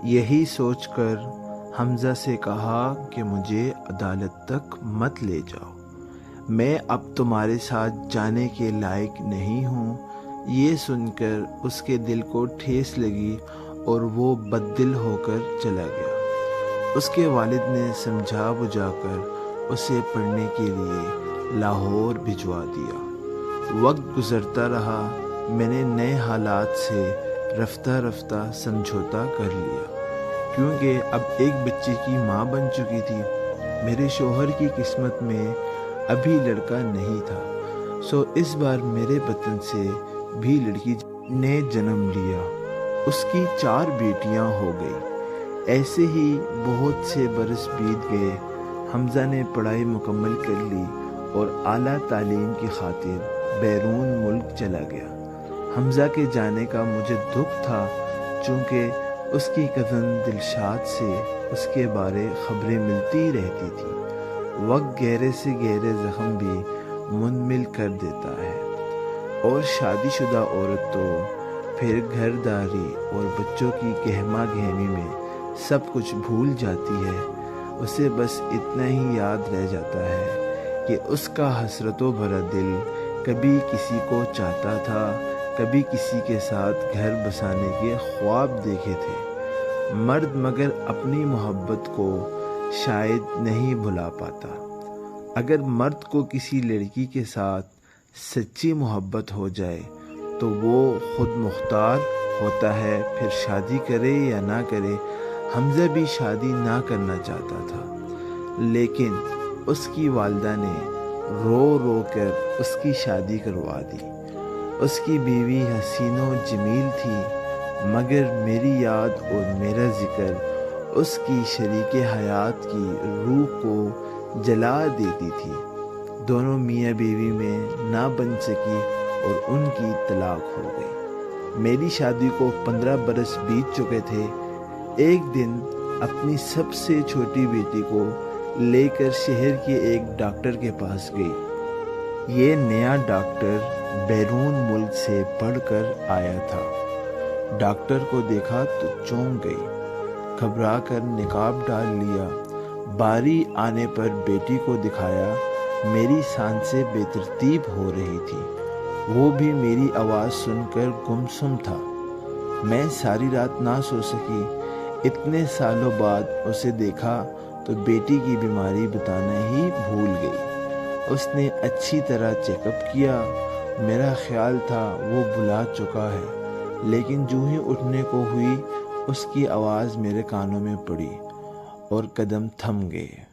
یہی سوچ کر حمزہ سے کہا کہ مجھے عدالت تک مت لے جاؤ، میں اب تمہارے ساتھ جانے کے لائق نہیں ہوں۔ یہ سن کر اس کے دل کو ٹھیس لگی اور وہ بد دل ہو کر چلا گیا۔ اس کے والد نے سمجھا بجھا کر اسے پڑھنے کے لیے لاہور بھجوا دیا۔ وقت گزرتا رہا، میں نے نئے حالات سے رفتہ رفتہ سمجھوتا کر لیا، کیونکہ اب ایک بچے کی ماں بن چکی تھی۔ میرے شوہر کی قسمت میں ابھی لڑکا نہیں تھا، سو اس بار میرے وطن سے بھی لڑکی نے جنم لیا۔ اس کی 4 بیٹیاں ہو گئی۔ ایسے ہی بہت سے برس بیت گئے۔ حمزہ نے پڑھائی مکمل کر لی اور اعلیٰ تعلیم کی خاطر بیرون ملک چلا گیا۔ حمزہ کے جانے کا مجھے دکھ تھا، چونکہ اس کی کزن دلشاد سے اس کے بارے خبریں ملتی رہتی تھی۔ وقت گہرے سے گہرے زخم بھی منمل کر دیتا ہے، اور شادی شدہ عورت تو پھر گھر داری اور بچوں کی گہما گہمی میں سب کچھ بھول جاتی ہے۔ اسے بس اتنا ہی یاد رہ جاتا ہے کہ اس کا حسرتوں بھرا دل کبھی کسی کو چاہتا تھا، کبھی کسی کے ساتھ گھر بسانے کے خواب دیکھے تھے۔ مرد مگر اپنی محبت کو شاید نہیں بھلا پاتا۔ اگر مرد کو کسی لڑکی کے ساتھ سچی محبت ہو جائے تو وہ خود مختار ہوتا ہے، پھر شادی کرے یا نہ کرے۔ حمزہ بھی شادی نہ کرنا چاہتا تھا، لیکن اس کی والدہ نے رو رو کر اس کی شادی کروا دی۔ اس کی بیوی حسین و جمیل تھی، مگر میری یاد اور میرا ذکر اس کی شریک حیات کی روح کو جلا دیتی تھی۔ دونوں میاں بیوی میں نہ بن سکی اور ان کی طلاق ہو گئی۔ میری شادی کو 15 برس بیت چکے تھے۔ ایک دن اپنی سب سے چھوٹی بیٹی کو لے کر شہر کے ایک ڈاکٹر کے پاس گئی۔ یہ نیا ڈاکٹر بیرون ملک سے پڑھ کر آیا تھا۔ ڈاکٹر کو دیکھا تو چونک گئی، گھبرا کر نقاب ڈال لیا۔ باری آنے پر بیٹی کو دکھایا۔ میری سانسیں بے ترتیب ہو رہی تھی، وہ بھی میری آواز سن کر گمسم تھا۔ میں ساری رات نہ سو سکی۔ اتنے سالوں بعد اسے دیکھا تو بیٹی کی بیماری بتانا ہی بھول گئی۔ اس نے اچھی طرح چیک اپ کیا۔ میرا خیال تھا وہ بھلا چکا ہے، لیکن جو ہی اٹھنے کو ہوئی اس کی آواز میرے کانوں میں پڑی اور قدم تھم گئے۔